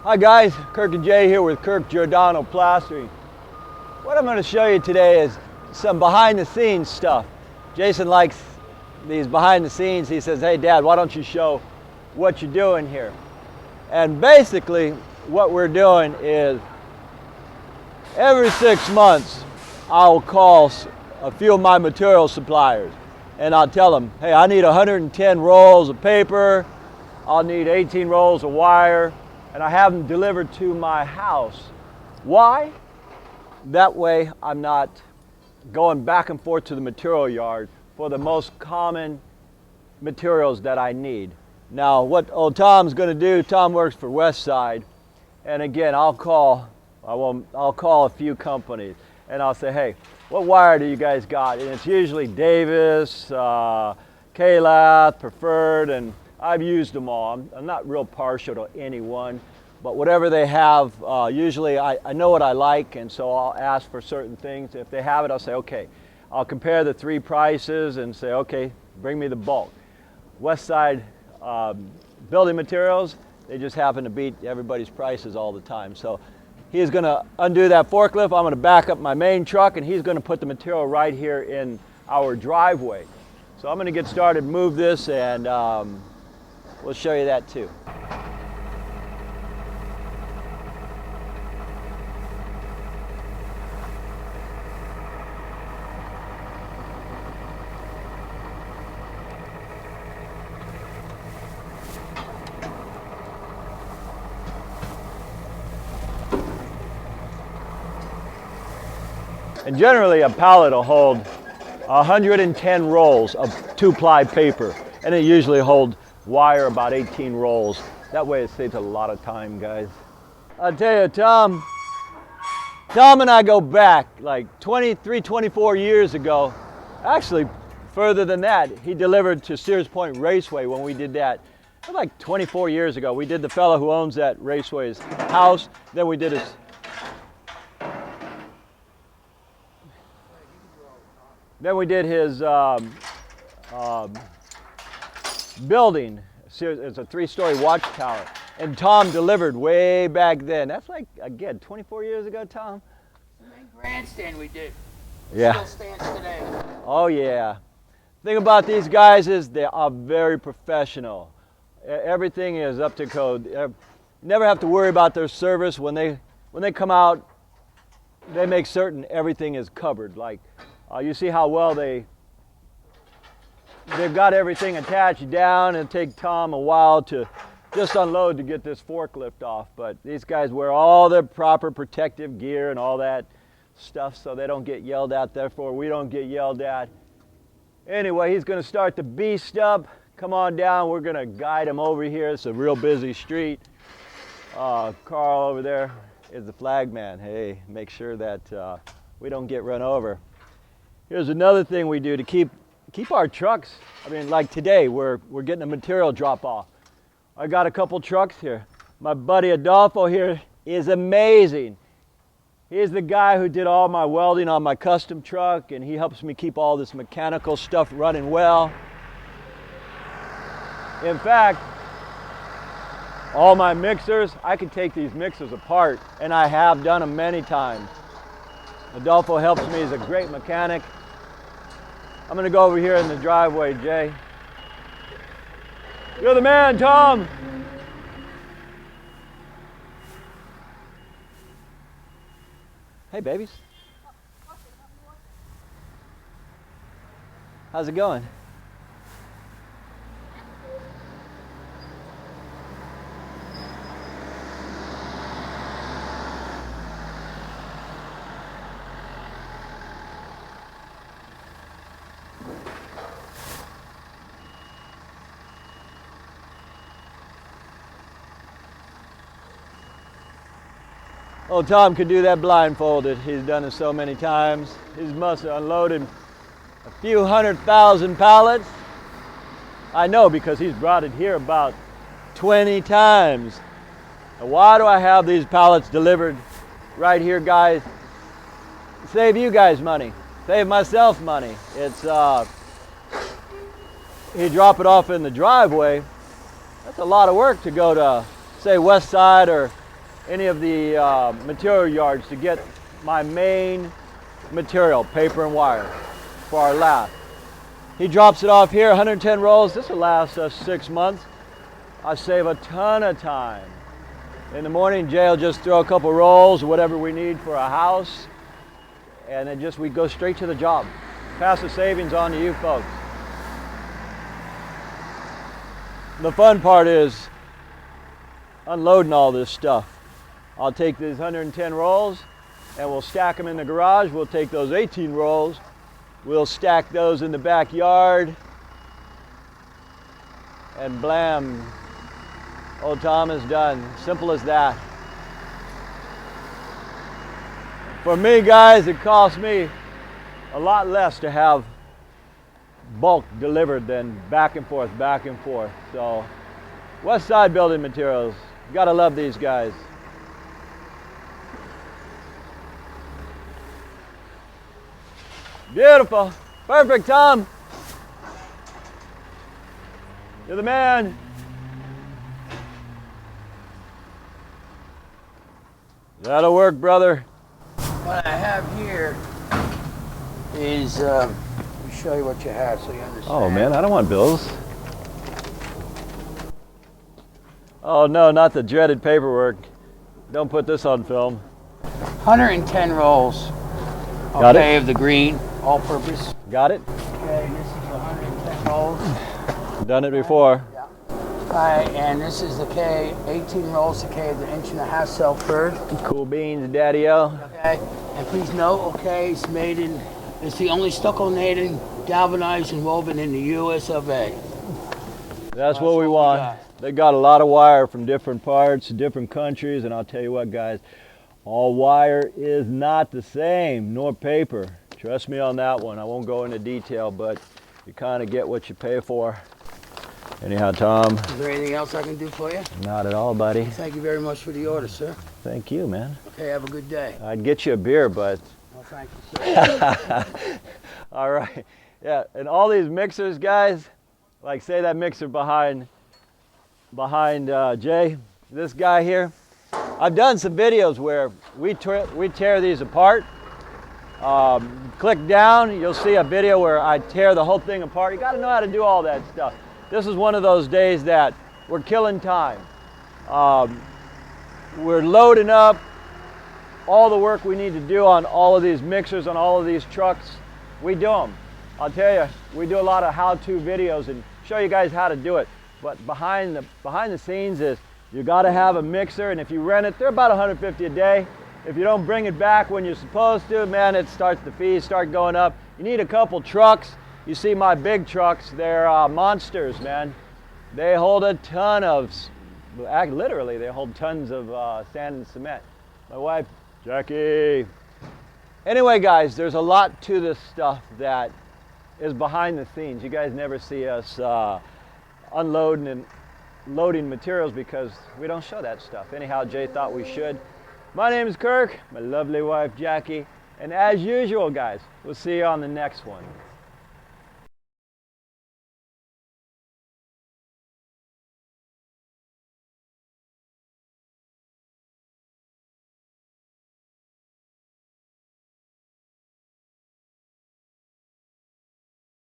Hi guys, Kirk and Jay here with Kirk Giordano Plastering. What I'm going to show you today is some behind the scenes stuff. Jason likes these behind the scenes. He says, hey Dad, why don't you show what you're doing here? And basically what we're doing is every 6 months I'll call a few of my material suppliers and I'll tell them, hey, I need 110 rolls of paper, I'll need 18 rolls of wire, and I have them delivered to my house. Why? That way I'm not going back and forth to the material yard for the most common materials that I need. Now what old Tom's going to do, Tom works for West Side, and again I'll call a few companies and I'll say, hey, what wire do you guys got? And it's usually Davis, K-Lath, Preferred, and I've used them all. I'm not real partial to any one, but whatever they have, usually I know what I like, and so I'll ask for certain things. If they have it, I'll say, okay. I'll compare the three prices and say, okay, bring me the bulk. West Side building materials, they just happen to beat everybody's prices all the time. So he's going to undo that forklift. I'm going to back up my main truck, and he's going to put the material right here in our driveway. So I'm going to get started, move this, and we'll show you that too. And generally a pallet will hold 110 rolls of 2-ply paper, and it usually holds wire about 18 rolls. That way it saves a lot of time, guys. I'll tell you, Tom and I go back like 23, 24 years ago. Actually, further than that. He delivered to Sears Point Raceway when we did that. It was like 24 years ago. We did the fellow who owns that raceway's house. Then we did his building. It's a 3-story watchtower, and Tom delivered way back then. That's like, again, 24 years ago, Tom. The main grandstand we did. Yeah. Still stands today. Oh yeah. The thing about these guys is they are very professional. Everything is up to code. Never have to worry about their service. When they come out, they make certain everything is covered. Like you see how well they've got everything attached down. It'll take Tom a while to just unload to get this forklift off, but these guys wear all their proper protective gear and all that stuff so they don't get yelled at, therefore we don't get yelled at. Anyway, he's going to start the beast up. Come on down, we're going to guide him over here. It's a real busy street. Carl over there is the flag man. Hey, make sure that we don't get run over. Here's another thing we do to keep our trucks. I mean, like today, we're getting a material drop off. I got a couple trucks here. My buddy Adolfo here is amazing. He's the guy who did all my welding on my custom truck, and he helps me keep all this mechanical stuff running well. In fact, all my mixers, I can take these mixers apart, and I have done them many times. Adolfo helps me. He's a great mechanic. I'm going to go over here in the driveway, Jay. You're the man, Tom. Hey, babies. How's it going? Oh, Tom could do that blindfolded. He's done it so many times. He must have unloaded a few 100,000 pallets. I know because he's brought it here about 20 times. Now, why do I have these pallets delivered right here, guys? Save you guys money. Save myself money. It's you drop it off in the driveway. That's a lot of work to go to, say, West Side or any of the material yards to get my main material, paper and wire, for our lath. He drops it off here, 110 rolls. This will last us 6 months. I save a ton of time. In the morning, Jay will just throw a couple rolls, whatever we need for a house, and then we go straight to the job. Pass the savings on to you folks. The fun part is unloading all this stuff. I'll take these 110 rolls and we'll stack them in the garage. We'll take those 18 rolls, we'll stack those in the backyard, and blam, old Tom is done. Simple as that. For me, guys, it costs me a lot less to have bulk delivered than back and forth, back and forth. So, West Side Building Materials, you gotta love these guys. Beautiful, perfect, Tom. You're the man. That'll work, brother. What I have here is, let me show you what you have so you understand. Oh man, I don't want bills. Oh no, not the dreaded paperwork. Don't put this on film. 110 rolls. Got Okay, it? of the green, all purpose. Got it? Okay, this is 110 rolls. Done it before. Yeah. Alright, and this is the K, 18 rolls to K of the 1.5" self-furred. Cool beans, Daddy-O. Okay, and please note, okay, it's the only stucco native, galvanized and woven in the US of A. That's what we want. They got a lot of wire from different parts, different countries, and I'll tell you what, guys, all wire is not the same, nor paper. Trust me on that one. I won't go into detail, but you kind of get what you pay for. Anyhow, Tom. Is there anything else I can do for you? Not at all, buddy. Thank you very much for the order, sir. Thank you, man. Okay, have a good day. I'd get you a beer, but... Well, thank you, sir. All right. Yeah, and all these mixers, guys, like say that mixer behind Jay, this guy here. I've done some videos where we tear these apart. Click down, you'll see a video where I tear the whole thing apart. You got to know how to do all that stuff. This is one of those days that we're killing time. We're loading up all the work we need to do on all of these mixers, on all of these trucks. We do them. I'll tell you, we do a lot of how-to videos and show you guys how to do it. But behind the scenes is you got to have a mixer, and if you rent it, they're about $150 a day. If you don't bring it back when you're supposed to, man, the fees start going up. You need a couple trucks. You see my big trucks, they're monsters, man. They hold a ton of, literally, they hold tons of sand and cement. My wife, Jackie. Anyway, guys, there's a lot to this stuff that is behind the scenes. You guys never see us unloading and loading materials because we don't show that stuff. Anyhow, Jay thought we should. My name is Kirk, my lovely wife Jackie, and as usual, guys, we'll see you on the next one.